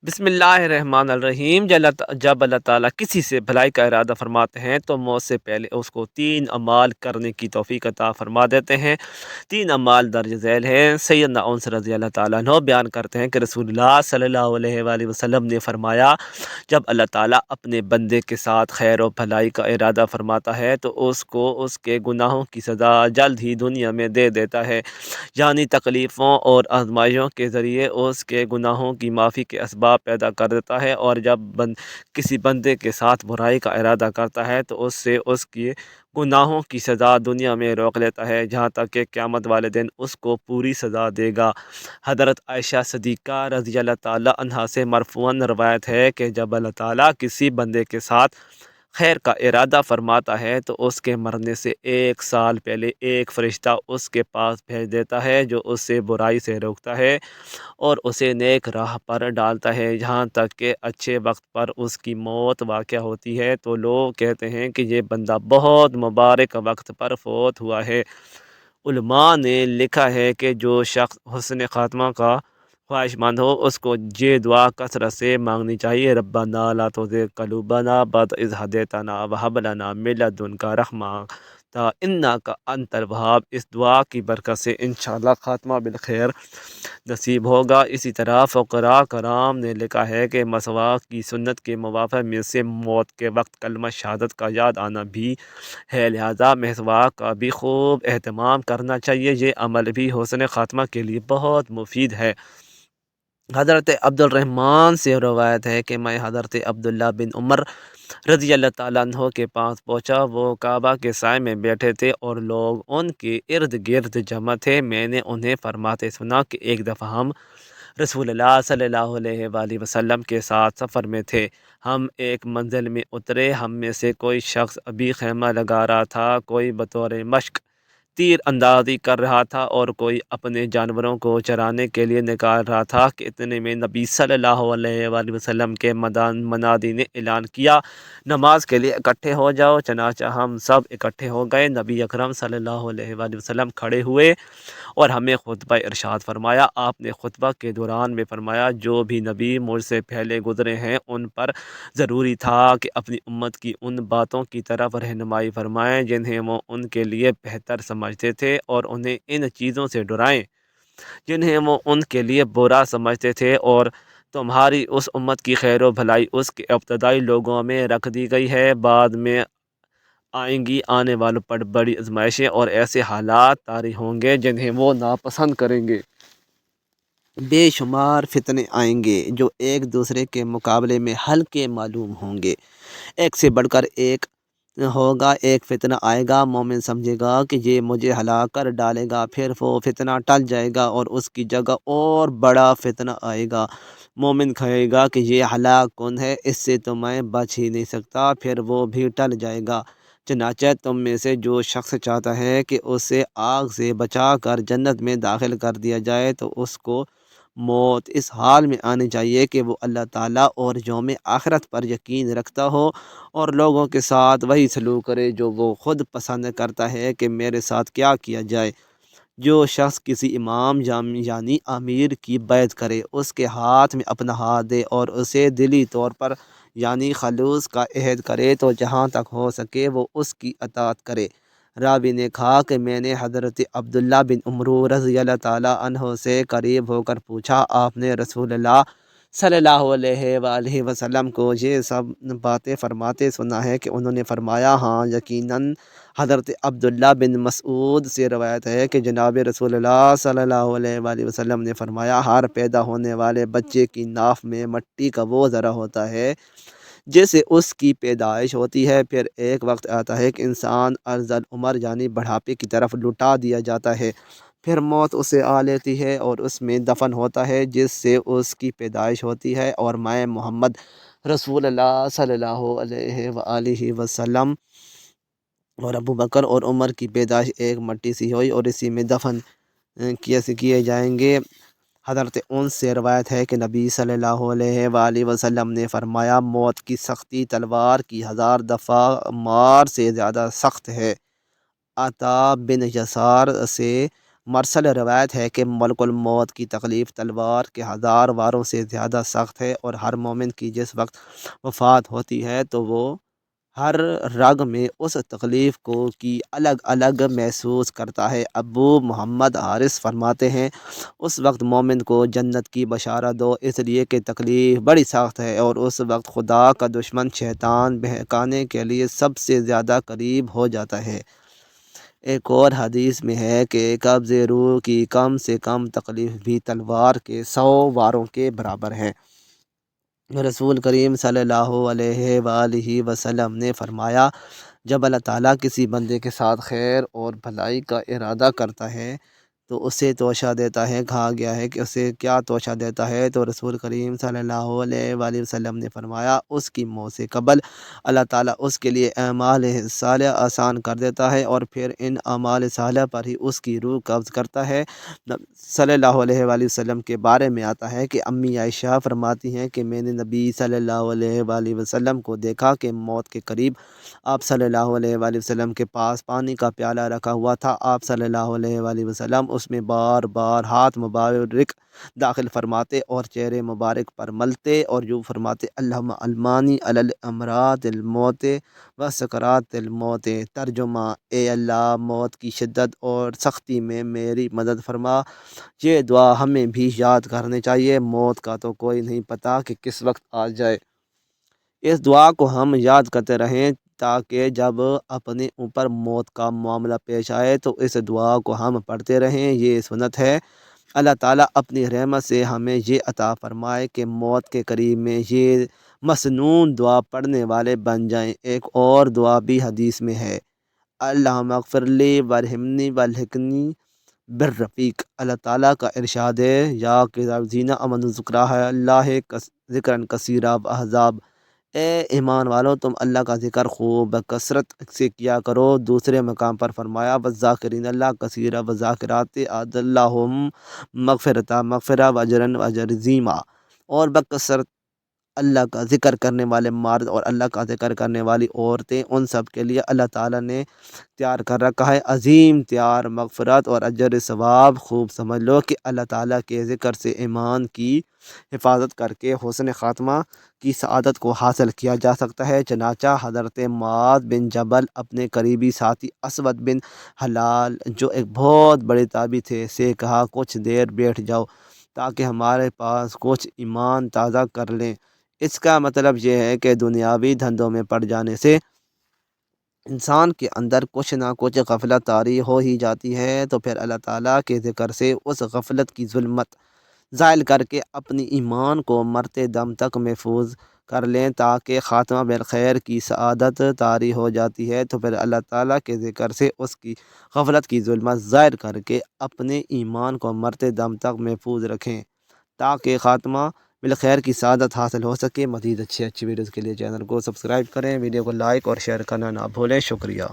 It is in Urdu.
بسم اللہ الرحمن الرحیم۔ جب اللہ تعالیٰ کسی سے بھلائی کا ارادہ فرماتے ہیں تو موت سے پہلے اس کو 3 اعمال کرنے کی توفیق عطا فرما دیتے ہیں۔ 3 اعمال درج ذیل ہیں۔ سیدنا انس رضی اللہ تعالیٰ عنہ بیان کرتے ہیں کہ رسول اللہ صلی اللہ علیہ وآلہ وسلم نے فرمایا، جب اللہ تعالیٰ اپنے بندے کے ساتھ خیر و بھلائی کا ارادہ فرماتا ہے تو اس کو اس کے گناہوں کی سزا جلد ہی دنیا میں دے دیتا ہے، یعنی تکلیفوں اور آزمائشوں کے ذریعے اس کے گناہوں کی معافی کے اسباب پیدا کر دیتا ہے، اور جب کسی بندے کے ساتھ برائی کا ارادہ کرتا ہے تو اس سے اس کی گناہوں کی سزا دنیا میں روک لیتا ہے، جہاں تک کہ قیامت والے دن اس کو پوری سزا دے گا۔ حضرت عائشہ صدیقہ رضی اللہ تعالیٰ عنہا سے مرفوعاً روایت ہے کہ جب اللہ تعالیٰ کسی بندے کے ساتھ خیر کا ارادہ فرماتا ہے تو اس کے مرنے سے 1 سال پہلے ایک فرشتہ اس کے پاس بھیج دیتا ہے جو اس سے برائی سے روکتا ہے اور اسے نیک راہ پر ڈالتا ہے، یہاں تک کہ اچھے وقت پر اس کی موت واقع ہوتی ہے تو لوگ کہتے ہیں کہ یہ بندہ بہت مبارک وقت پر فوت ہوا ہے۔ علماء نے لکھا ہے کہ جو شخص حسن خاتمہ کا خواہش مند ہو اس کو یہ دعا کثرت سے مانگنی چاہیے: ربنا لا تزغ قلوبنا بعد اذ ہدیتنا وہب لنا من لدنک رحمۃ انک انت الوہاب۔ اس دعا کی برکت سے انشاءاللہ خاتمہ بالخیر نصیب ہوگا۔ اسی طرح فقراء کرام نے لکھا ہے کہ مسواک کی سنت کے موافق میں سے موت کے وقت کلمہ شہادت کا یاد آنا بھی ہے، لہذا مسواک کا بھی خوب اہتمام کرنا چاہیے۔ یہ عمل بھی حسن خاتمہ کے لیے بہت مفید ہے۔ حضرت عبد الرحمن سے روایت ہے کہ میں حضرت عبداللہ بن عمر رضی اللہ تعالیٰ عنہ کے پاس پہنچا۔ وہ کعبہ کے سائے میں بیٹھے تھے اور لوگ ان کے ارد گرد جمع تھے۔ میں نے انہیں فرماتے سنا کہ ایک دفعہ ہم رسول اللہ صلی اللہ علیہ وآلہ وسلم کے ساتھ سفر میں تھے۔ ہم ایک منزل میں اترے، ہم میں سے کوئی شخص ابھی خیمہ لگا رہا تھا، کوئی بطور مشق تیر اندازی کر رہا تھا اور کوئی اپنے جانوروں کو چرانے کے لیے نکال رہا تھا کہ اتنے میں نبی صلی اللہ علیہ وآلہ وسلم کے منادی نے اعلان کیا، نماز کے لیے اکٹھے ہو جاؤ۔ چنانچہ ہم سب اکٹھے ہو گئے۔ نبی اکرم صلی اللہ علیہ وآلہ وسلم کھڑے ہوئے اور ہمیں خطبہ ارشاد فرمایا۔ آپ نے خطبہ کے دوران میں فرمایا، جو بھی نبی مجھ سے پہلے گزرے ہیں ان پر ضروری تھا کہ اپنی امت کی ان باتوں کی طرف رہنمائی فرمائیں جنہیں وہ ان کے لیے بہتر سمجھتے تھے اور انہیں ان چیزوں سے ڈرائیں جنہیں وہ ان کے لیے برا سمجھتے تھے، اور تمہاری اس امت کی خیر و بھلائی اس کے ابتدائی لوگوں میں رکھ دی گئی ہے۔ بعد میں آئیں گی آنے والوں پر بڑی آزمائشیں اور ایسے حالات طاری ہوں گے جنہیں وہ ناپسند کریں گے۔ بے شمار فتنے آئیں گے جو ایک دوسرے کے مقابلے میں ہلکے معلوم ہوں گے، ایک سے بڑھ کر ایک ہوگا۔ ایک فتنہ آئے گا، مومن سمجھے گا کہ یہ مجھے ہلاک کر ڈالے گا، پھر وہ فتنہ ٹل جائے گا اور اس کی جگہ اور بڑا فتنہ آئے گا۔ مومن کہے گا کہ یہ ہلاک کن ہے، اس سے تو میں بچ ہی نہیں سکتا، پھر وہ بھی ٹل جائے گا۔ چنانچہ تم میں سے جو شخص چاہتا ہے کہ اسے آگ سے بچا کر جنت میں داخل کر دیا جائے تو اس کو موت اس حال میں آنی چاہیے کہ وہ اللہ تعالیٰ اور یوم آخرت پر یقین رکھتا ہو اور لوگوں کے ساتھ وہی سلوک کرے جو وہ خود پسند کرتا ہے کہ میرے ساتھ کیا کیا جائے۔ جو شخص کسی امام یعنی امیر کی بیعت کرے، اس کے ہاتھ میں اپنا ہاتھ دے اور اسے دلی طور پر یعنی خلوص کا عہد کرے تو جہاں تک ہو سکے وہ اس کی اطاعت کرے۔ راوی نے کہا کہ میں نے حضرت عبداللہ بن عمر رضی اللہ تعالیٰ عنہ سے قریب ہو کر پوچھا، آپ نے رسول اللہ صلی اللہ علیہ وآلہ وسلم کو یہ سب باتیں فرماتے سنا ہے کہ انہوں نے فرمایا، ہاں یقیناً۔ حضرت عبداللہ بن مسعود سے روایت ہے کہ جناب رسول اللہ صلی اللہ علیہ وآلہ وسلم نے فرمایا، ہر پیدا ہونے والے بچے کی ناف میں مٹی کا وہ ذرہ ہوتا ہے جیسے اس کی پیدائش ہوتی ہے، پھر ایک وقت آتا ہے کہ انسان ارذل العمر یعنی بڑھاپے کی طرف لٹا دیا جاتا ہے، پھر موت اسے آ لیتی ہے اور اس میں دفن ہوتا ہے جس سے اس کی پیدائش ہوتی ہے، اور میں محمد رسول اللہ صلی اللہ علیہ وآلہ وسلم اور ابو بکر اور عمر کی پیدائش ایک مٹی سی ہوئی اور اسی میں دفن کیے جائیں گے۔ حضرت انس سے روایت ہے کہ نبی صلی اللہ علیہ وآلہ وسلم نے فرمایا، موت کی سختی تلوار کی 1000 دفعہ مار سے زیادہ سخت ہے۔ عطا بن یسار سے مرسل روایت ہے کہ ملک الموت کی تکلیف تلوار کے 1000 واروں سے زیادہ سخت ہے، اور ہر مومن کی جس وقت وفات ہوتی ہے تو وہ ہر رگ میں اس تکلیف کو کی الگ الگ محسوس کرتا ہے۔ ابو محمد حارث فرماتے ہیں، اس وقت مومن کو جنت کی بشارت دو، اس لیے کہ تکلیف بڑی سخت ہے، اور اس وقت خدا کا دشمن شیطان بہکانے کے لیے سب سے زیادہ قریب ہو جاتا ہے۔ ایک اور حدیث میں ہے کہ قبض روح کی کم سے کم تکلیف بھی تلوار کے 100 واروں کے برابر ہے۔ رسول کریم صلی اللہ علیہ وآلہ وسلم نے فرمایا، جب اللہ تعالیٰ کسی بندے کے ساتھ خیر اور بھلائی کا ارادہ کرتا ہے تو اسے توشہ دیتا ہے۔ کہا گیا ہے کہ اسے کیا توشہ دیتا ہے؟ تو رسول کریم صلی اللہ علیہ وآلہ وسلم نے فرمایا، اس کی موت سے قبل اللہ تعالیٰ اس کے لیے اعمال صالحہ آسان کر دیتا ہے، اور پھر ان اعمال صالحہ پر ہی اس کی روح قبض کرتا ہے۔ صلی اللہ علیہ وآلہ وسلم کے بارے میں آتا ہے کہ امی عائشہ فرماتی ہیں کہ میں نے نبی صلی اللہ علیہ وآلہ وسلم کو دیکھا کہ موت کے قریب آپ صلی اللہ علیہ وآلہ وسلم کے پاس پانی کا پیالہ رکھا ہوا تھا۔ آپ صلی اللہ علیہ وآلہ وسلم اس میں بار بار ہاتھ مبارک داخل فرماتے اور چہرے مبارک پر ملتے اور یوں فرماتے، اللہم المانی علی الامراض الموت و سکرات الموت۔ ترجمہ، اے اللہ موت کی شدت اور سختی میں میری مدد فرما۔ یہ دعا ہمیں بھی یاد کرنی چاہیے، موت کا تو کوئی نہیں پتہ کہ کس وقت آ جائے۔ اس دعا کو ہم یاد کرتے رہیں تاکہ جب اپنے اوپر موت کا معاملہ پیش آئے تو اس دعا کو ہم پڑھتے رہیں۔ یہ سنت ہے۔ اللہ تعالیٰ اپنی رحمت سے ہمیں یہ عطا فرمائے کہ موت کے قریب میں یہ مسنون دعا پڑھنے والے بن جائیں۔ ایک اور دعا بھی حدیث میں ہے، اللہم اغفر لی ورحمنی والحقنی بالرفیق۔ اللہ تعالیٰ کا ارشاد ہے، یا کہ زینہ امن ذکرہ اللہ ذکرًا کثیرہ و احزاب، اے ایمان والو تم اللہ کا ذکر خوب کثرت سے کیا کرو۔ دوسرے مقام پر فرمایا، والذاکرین اللہ کثیرا والذاکرات اعد اللہم مغفرہ و اجرا عظیما، اور بکثرت اللہ کا ذکر کرنے والے مرد اور اللہ کا ذکر کرنے والی عورتیں، ان سب کے لیے اللہ تعالیٰ نے تیار کر رکھا ہے عظیم تیار مغفرت اور اجر ثواب۔ خوب سمجھ لو کہ اللہ تعالیٰ کے ذکر سے ایمان کی حفاظت کر کے حسن خاتمہ کی سعادت کو حاصل کیا جا سکتا ہے۔ چنانچہ حضرت معاذ بن جبل اپنے قریبی ساتھی اسود بن حلال، جو ایک بہت بڑے تابعی تھے، سے کہا، کچھ دیر بیٹھ جاؤ تاکہ ہمارے پاس کچھ ایمان تازہ کر لیں۔ اس کا مطلب یہ ہے کہ دنیاوی دھندوں میں پڑ جانے سے انسان کے اندر کچھ نہ کچھ غفلت طاری ہو ہی جاتی ہے، تو پھر اللہ تعالیٰ کے ذکر سے اس غفلت کی ظلمت زائل کر کے اپنی ایمان کو مرتے دم تک محفوظ کر لیں تاکہ خاتمہ بالخیر کی سعادت طاری ہو جاتی ہے۔ تو پھر اللہ تعالیٰ کے ذکر سے اس کی غفلت کی ظلمت ظاہر کر کے اپنے ایمان کو مرتے دم تک محفوظ رکھیں تاکہ خاتمہ بالخیر کی سعادت حاصل ہو سکے۔ مزید اچھی ویڈیوز کے لیے چینل کو سبسکرائب کریں، ویڈیو کو لائک اور شیئر کرنا نہ بھولیں۔ شکریہ۔